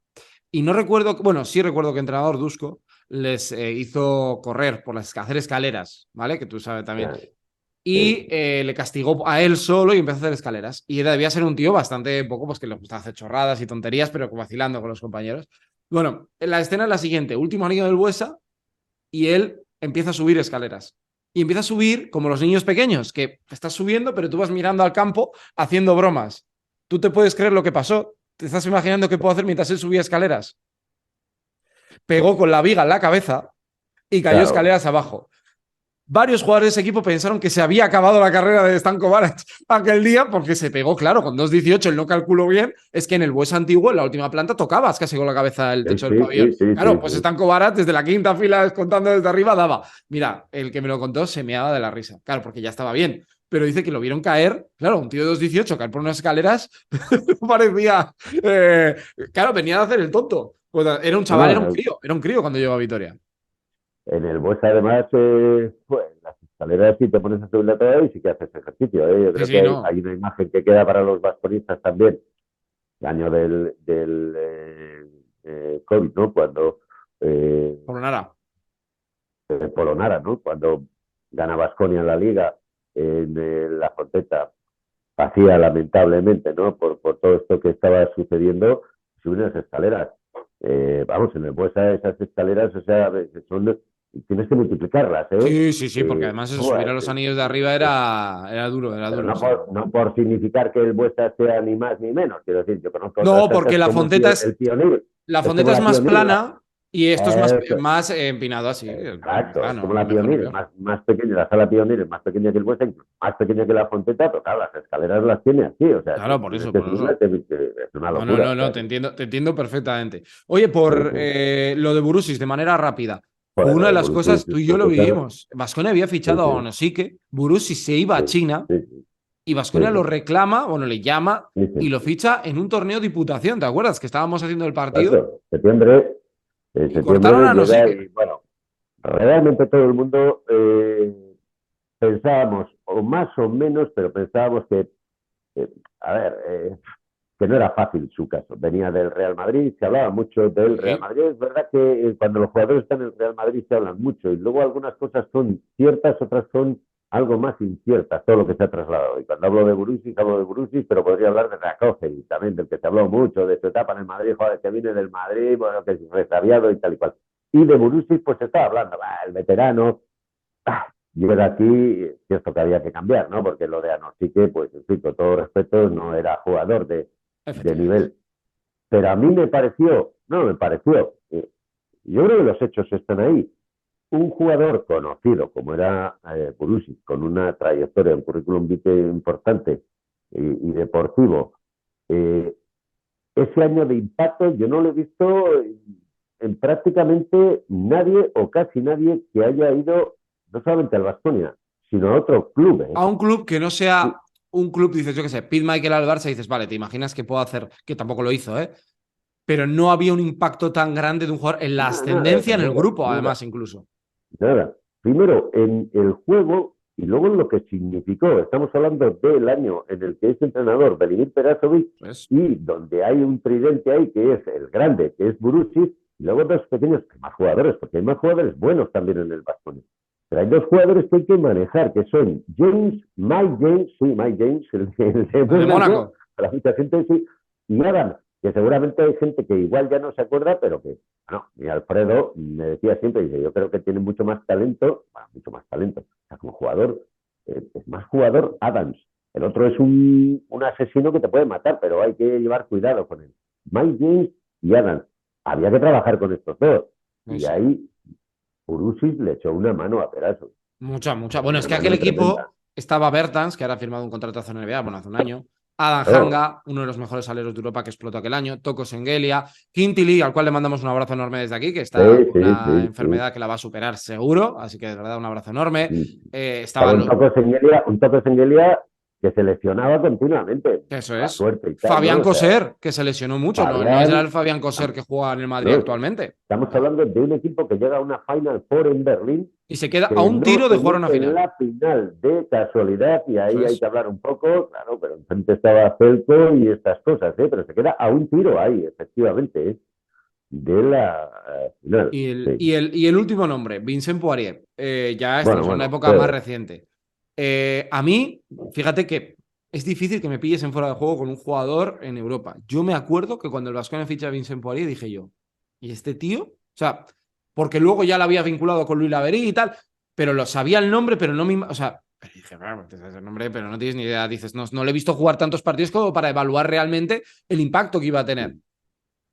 Y no recuerdo, bueno, sí recuerdo que el entrenador Dusko les hizo correr por hacer escaleras, ¿vale? Que tú sabes también. Ya, Y sí. le castigó a él solo y empezó a hacer escaleras. Y debía ser un tío bastante poco, pues que le gustaba hacer chorradas y tonterías, pero vacilando con los compañeros. Bueno, la escena es la siguiente: último anillo del Buesa, y él empieza a subir escaleras. Y empieza a subir como los niños pequeños, que estás subiendo, pero tú vas mirando al campo haciendo bromas. ¿Tú te puedes creer lo que pasó? ¿Te estás imaginando qué puedo hacer mientras él subía escaleras? Pegó con la viga en la cabeza y cayó Claro, escaleras abajo. Varios jugadores de ese equipo pensaron que se había acabado la carrera de Stanko Barac aquel día porque se pegó, claro, con 2,18, él no calculó bien, es que en el Bues antiguo, en la última planta, tocabas casi con la cabeza el sí, techo del sí, pabellón. sí, sí, Claro, sí, pues sí. Stanko Barac desde la quinta fila, contando desde arriba, daba. Mira, el que me lo contó se meaba de la risa. Claro, porque ya estaba bien. Pero dice que lo vieron caer, claro, un tío de 2,18 caer por unas escaleras, parecía. Claro, venía de hacer el tonto. Pues era un No, chaval, no, era un crío cuando llegó a Vitoria. en el Buesa además, pues las escaleras sí te pones a subirla toda y sí que haces ejercicio, ¿eh? Yo Sí, creo que sí, no. hay una imagen que queda para los vasconistas también, el año del COVID, ¿no? Cuando Por nada. Polonara, ¿no? Cuando gana Vasconia en la Liga en la Fonteta, vacía lamentablemente, ¿no? Por todo esto que estaba sucediendo, subir las escaleras. Vamos, en el Buesa esas escaleras, o sea, son, tienes que multiplicarlas, ¿eh? Sí, sí, sí, porque además eso, subir a los anillos de arriba era Pero duro, no sí. no por significar que el Buesa sea ni más ni menos, quiero decir, yo conozco otras No, porque canchas como el Pionir, la es como fonteta es la más Pionir, plana y esto es más, eso, más empinado así, exacto, es como plano, ni la mejor ni Pionir, peor. más pequeña, la sala Pionir es más pequeña que el Buesa, incluso más pequeña que la Fonteta, pero claro, las escaleras las tiene así, o sea, Claro, por tienes eso, que por subirlas, eso. es una No, no, locura, no, o no, sea, te entiendo perfectamente. Oye, por sí. lo de Burusis, de manera rápida, fue Joder, una lo de de las Borussia cosas, tú y yo lo Dortmund, vivimos. Baskonia había sí, fichado a sí, Onosike, Burusis se iba a sí, China sí, sí, y sí, Baskonia lo sí, reclama, bueno, le llama sí, y lo sí. ficha en un torneo de Diputación, ¿te acuerdas? Que estábamos haciendo el partido Exacto. Septiembre, en y cortaron septiembre a llega Onosike. y, bueno, realmente todo el mundo pensábamos, o más o menos, pero pensábamos que, a ver, que no era fácil su caso. Venía del Real Madrid, se hablaba mucho del Real Sí, Madrid. Es verdad que cuando los jugadores están en el Real Madrid se hablan mucho y luego algunas cosas son ciertas, otras son algo más inciertas, todo lo que se ha trasladado. Y cuando hablo de Borussia, pero podría hablar de Rakowski también, del que se habló mucho, de su etapa en el Madrid, joder, que viene del Madrid, bueno, que es resabiado y tal y cual. Y de Borussia, pues se estaba hablando, el veterano, llega aquí, cierto que había que cambiar, ¿no? Porque lo de Anostique, pues, en fin, con todo respeto, no era jugador de efectivamente. nivel. Pero a mí me pareció, no me pareció, yo creo que los hechos están ahí. Un jugador conocido como era Borussia, con una trayectoria, un currículum vitae importante y deportivo, eh, ese año de impacto yo no lo he visto en prácticamente nadie o casi nadie que haya ido no solamente al Baskonia, sino a otro club. A un club que no Sí, sea un club, dices, yo qué sé, Pete Michael al Barça, dices, vale, te imaginas que puedo hacer, que tampoco lo hizo, ¿eh? Pero no había un impacto tan grande de un jugador en la nada, ascendencia en el nada, grupo, nada, además, incluso. nada. Primero en el juego y luego en lo que significó. Estamos hablando del año en el que es entrenador Velimir Perasovic Pues, y donde hay un tridente ahí que es el grande, que es Borussia, y luego dos pequeños, más jugadores, porque hay más jugadores buenos también en el Baskonia. Pero hay dos jugadores que hay que manejar, que son Mike James, sí, Mike James, el de el de Mónaco, Mónaco. para mucha gente sí, y Adam, que seguramente hay gente que igual ya no se acuerda, pero que, bueno, mi Alfredo me decía siempre, dice, yo creo que tiene mucho más talento, bueno, mucho más talento, o sea, como jugador, es más jugador Adams. El otro es un asesino que te puede matar, pero hay que llevar cuidado con él. Mike James y Adams. Había que trabajar con estos dos. Sí, Y sí. ahí Urusis le echó una mano a Peraso. Mucha, mucha. Bueno, es Una que aquel mano tremenda. equipo estaba Bertans, que ahora ha firmado un contratazo en NBA, bueno, hace un año. Adam Claro, Hanga, uno de los mejores aleros de Europa que explotó aquel año. Toko Sengelia. Quintili, al cual le mandamos un abrazo enorme desde aquí, que sí, está con sí, una sí, sí. enfermedad que la va a superar seguro. Así que de verdad, un abrazo enorme. Estaba Estaban los. Un toque Sengelia que se lesionaba continuamente. Eso La es. suerte y tal, Fabián ¿no? O sea, Coser, que se lesionó mucho. No, no es Fabián, el Fabián Coser que juega en el Madrid no, actualmente. estamos hablando de un equipo que llega a una Final Four en Berlín Y se queda a que un no tiro de se jugar mete una en final. la final de casualidad, y Eso ahí hay es. que hablar un poco, claro, pero enfrente estaba Celco y estas cosas, pero se queda a un tiro ahí, efectivamente, de la final. Sí. Y el último nombre, Vincent Poirier. Ya Bueno, estamos en una bueno, época más reciente. A mí, fíjate que es difícil que me pilles en fuera de juego con un jugador en Europa. Yo me acuerdo que cuando el Baskonia ficha a Vincent Poirier dije yo, ¿y este tío? O sea, porque luego ya lo había vinculado con Luis Laverí y tal, pero lo sabía el nombre, pero no me. O sea, pero dije, claro, te sabes el nombre, pero no tienes ni idea. Dices, no, no le he visto jugar tantos partidos como para evaluar realmente el impacto que iba a tener.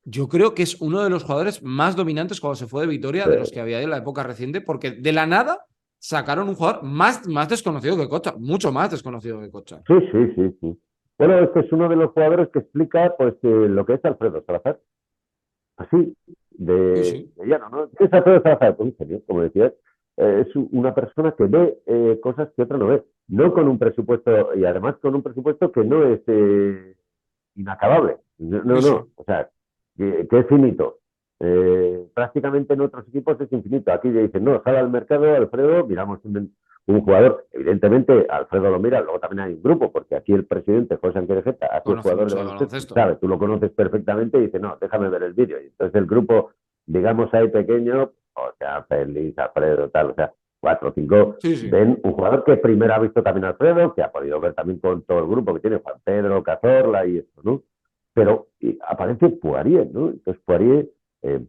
Yo creo que es uno de los jugadores más dominantes cuando se fue de Vitoria de los que había en la época reciente, porque de la nada sacaron un jugador más desconocido que Kocha, mucho más desconocido que Kocha. sí, sí, sí, sí. Bueno, este es uno de los jugadores que explica pues lo que es Alfredo Salazar. Así, Sí, sí. de llano, ¿no? ¿Qué es Alfredo Salazar? Pues un genio, como decías. Es una persona que ve cosas que otra no ve. No con un presupuesto, y además con un presupuesto que no es inacabable. No, Sí, no, sí. no. O sea, que es finito. Prácticamente en otros equipos es infinito. Aquí le dicen, no, sale al mercado, Alfredo, miramos un jugador. Evidentemente, Alfredo lo mira, luego también hay un grupo, porque aquí el presidente, José Anquerejeta, ha sido Conoce jugador de mucho de baloncesto, baloncesto. sabe, tú lo conoces perfectamente y dice, no, déjame ver el vídeo. Y entonces el grupo, digamos ahí pequeño, o sea, Félix, Alfredo, tal, o sea, cuatro o cinco, Sí, sí. ven un jugador que primero ha visto también a Alfredo, que ha podido ver también con todo el grupo que tiene, Juan Pedro, Cazorla y esto, ¿no? Pero aparece Poirier, ¿no? Entonces Poirier, eh,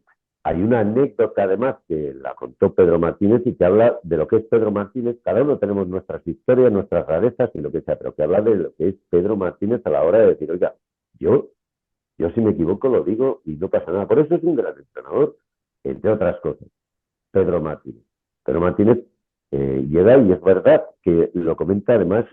hay una anécdota además que la contó Pedro Martínez y que habla de lo que es Pedro Martínez. Cada uno tenemos nuestras historias, nuestras rarezas y lo que sea, pero que habla de lo que es Pedro Martínez a la hora de decir, oiga, yo, yo si me equivoco lo digo y no pasa nada. Por eso es un gran entrenador, entre otras cosas. Pedro Martínez. Pedro Martínez llega y es verdad que lo comenta además,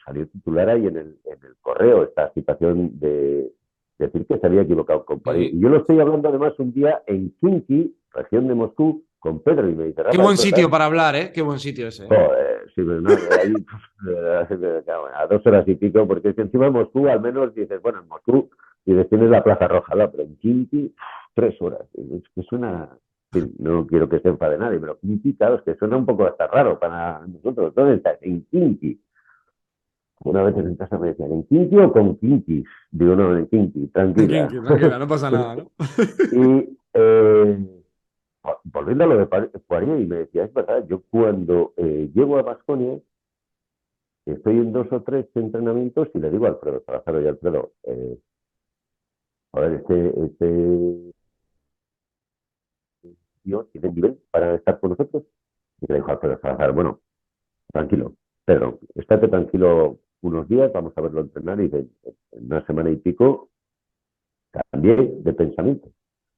salió titular ahí en el correo esta situación de decir que se había equivocado con París. Y Sí. yo lo estoy hablando además un día en Kinki, región de Moscú, con Pedro y me dice, Qué Rafa, buen ¿es verdad? sitio para hablar, ¿eh? Qué buen sitio ese, ¿eh? Joder, sí, pero no, ahí a 2 horas y pico, porque es que encima en Moscú al menos dices, bueno, en Moscú y tienes la Plaza Roja, ¿no? Pero en Kinki, 3 horas. Es que suena, sí, no quiero que se enfade nadie, pero Kinki, claro, es que suena un poco hasta raro para nosotros. ¿Dónde estás? En Kinki. Una vez en casa me decían, ¿en Kinky o con Kinkis? Digo, no, en Kinky, tranquila. Tranquila, tranquila, no pasa nada, ¿no? Y volviendo a lo de Poirier, y me decía, es verdad, yo cuando llego a Baskonia, estoy en 2 o 3 entrenamientos y le digo a Alfredo Salazar, oye Alfredo, a ver, este tío tiene nivel para estar con nosotros. Y le dijo a Alfredo Salazar, bueno, tranquilo, Pedro, estate tranquilo unos días, vamos a verlo entrenar y en una semana y pico también de pensamiento.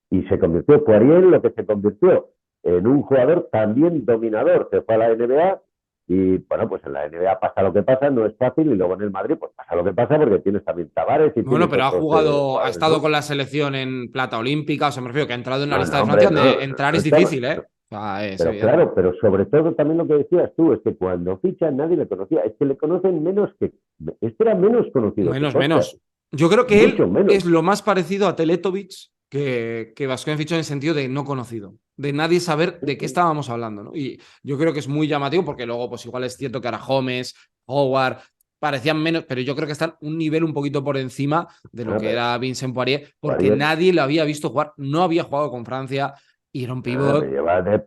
Y se convirtió Poirier en lo que se convirtió en un jugador también dominador. Se fue a la NBA y, bueno, pues en la NBA pasa lo que pasa, no es fácil, y luego en el Madrid pues pasa lo que pasa porque tienes también Tavares y Bueno, tienes pero otros ha jugadores, estado ¿no? con la selección en plata olímpica, o sea, me refiero que ha entrado en una No, lista no, de hombre, Francia no, donde entrar no es estaba. difícil, ¿eh? No. O sea, es Pero evidente. claro, pero sobre todo también lo que decías tú, es que cuando fichan nadie le conocía, es que le conocen menos que... Este era menos conocido que Menos, Kocha, menos. Yo creo que mucho él menos. es lo más parecido a Teletovic que Baskonia fichó en el sentido de no conocido, de nadie saber Sí, de qué sí. estábamos hablando, ¿no? Y yo creo que es muy llamativo porque luego, pues igual es cierto que ahora Gómez, Howard, parecían menos, pero yo creo que están un nivel un poquito por encima de lo Ah, que pero era Vincent Poirier, porque Poirier, nadie lo había visto jugar, no había jugado con Francia y era un nada, pivot. pero lleva de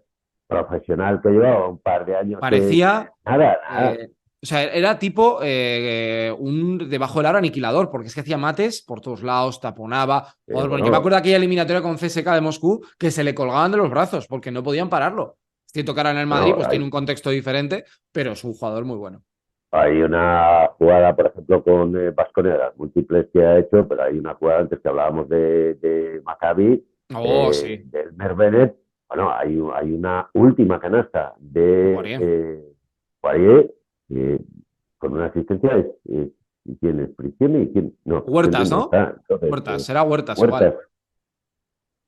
profesional que llevaba un par de años que... Parecía Nada, nada. o sea, era tipo un debajo del aro aniquilador, porque es que hacía mates por todos lados, taponaba. Joder, bueno, yo me Bueno, acuerdo de aquella eliminatoria con CSK de Moscú que se le colgaban de los brazos porque no podían pararlo. Es cierto que ahora en el Madrid bueno, pues tiene un contexto diferente, pero es un jugador muy bueno. hay una jugada, por ejemplo, con Baskonia, de las múltiples que ha hecho, pero hay una jugada antes que hablábamos de Maccabi, Oh, sí, del Mervedet. Bueno, hay una última canasta de de Poirier. Poirier, con una asistencia. ¿Quién es? ¿Prisione y quién? No, Prisione Huertas, no ¿no? está. Entonces, Huertas, será Huertas igual. Huertas.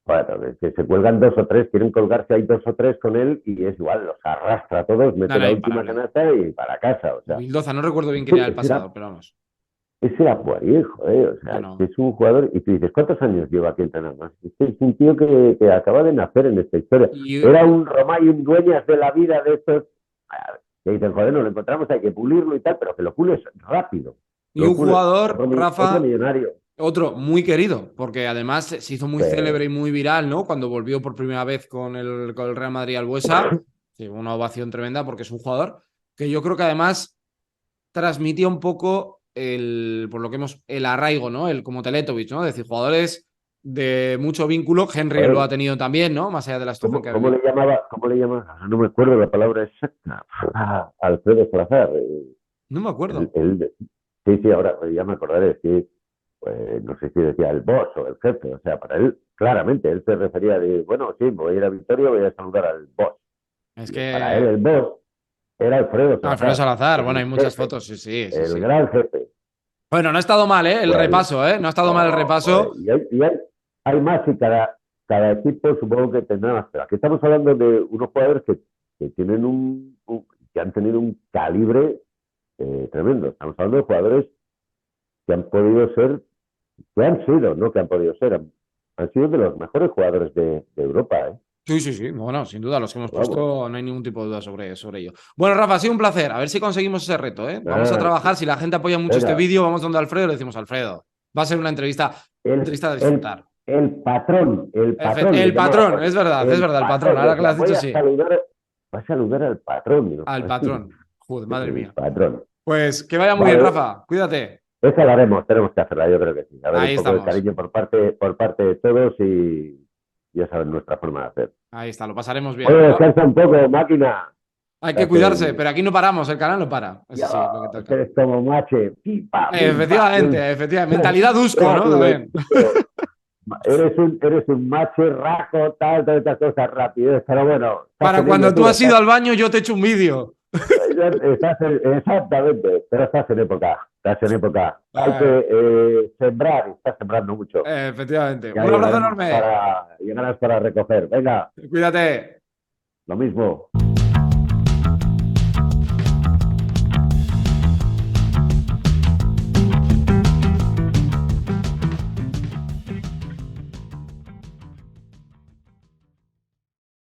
Bueno, es que se cuelgan 2 o 3, quieren colgarse ahí 2 o 3 con él y es igual, los arrastra a todos, No, mete no, la última imparable. canasta y para casa. O O sea, Vildoza, no recuerdo bien quién era el ese pasado, era, pero vamos. ese era Poirier, joder. O No, sea, no. que es un jugador, y tú dices, ¿cuántos años lleva aquí entrenando? Este es un tío que acaba de nacer en esta historia. Y, Era un Romay, un dueñas de la vida de estos, que dicen, joder, nos lo encontramos, hay que pulirlo y tal, pero que lo pules rápido. y Lo un pules, jugador, otro Rafa, millonario. otro muy querido, porque además se hizo muy Que, célebre y muy viral, ¿no? Cuando volvió por primera vez con el Real Madrid al Buesa. Sí, una ovación tremenda porque es un jugador que yo creo que además transmitía un poco por lo que el arraigo, ¿no? El como Teletovic, ¿no? Es decir, jugadores de mucho vínculo. Henry lo joder, ha tenido también, ¿no? Más allá de la situación que ha ¿cómo vivido. le llamaba? ¿Cómo le llamaba? Ah, no me acuerdo la palabra exacta. Alfredo Salazar. No me Él, acuerdo. él- sí, sí, ahora ya me acordaré. Sí, pues, no sé si decía el boss o el jefe. O sea, para él, claramente, él se refería de, bueno, sí, voy a ir a Vitoria, voy a saludar al boss. Es Y para él que el boss era Alfredo Alfredo Salazar, Salazar, bueno, hay el muchas jefe, fotos, sí, sí, sí, el sí. gran jefe. Bueno, no ha estado mal, ¿eh? El Pues, repaso, ¿eh? No ha estado mal el no, joder, repaso. hay más y cada equipo supongo que tendrá más. Pero aquí estamos hablando de unos jugadores que tienen que han tenido un calibre tremendo. Estamos hablando de jugadores que han podido ser, que han sido, no que han podido ser, han sido de los mejores jugadores de Europa, ¿eh? Sí, sí, sí. Bueno, sin duda, los que hemos Vamos, puesto no hay ningún tipo de duda sobre ello. Bueno, Rafa, ha sido un placer. A ver si conseguimos ese reto, ¿eh? Vamos a ah, trabajar. Si la gente apoya mucho este venga, vídeo, vamos donde Alfredo y le decimos, Alfredo, va a ser una el, entrevista de el, disfrutar. el patrón, le El llamaba patrón, Jorge, es verdad, el patrón. le Ahora que lo decía, has dicho, sí. voy a saludar al patrón, y no, Al patrón. Joder, madre el mía. patrón. Pues que vaya muy bien, Vale, Rafa. Cuídate. esa la haremos, tenemos que hacerla, yo creo que sí. A ver, un Ahí poco de estamos. cariño por parte de todos y ya saben nuestra forma de hacer. Ahí está, lo pasaremos Oye, bien. descansa un poco, máquina. Hay que cuidarse, Hace, pero aquí no paramos, el canal no para. Eso ya, sí, es lo que toca. eres como mache, pipa, pipa, Efectivamente, efectivamente. Mentalidad Dusko, ¿no? rápido, También. chico. Eres un mache raco, tal, estas cosas rápidas, pero bueno, estás Para en ello cuando tú tú, has ido al baño, yo te echo un vídeo. exactamente, pero estás en época, hay Ay, que sembrar, y estás sembrando mucho, efectivamente. ya Un abrazo enorme. llegarás para recoger, venga, Cuídate. lo mismo.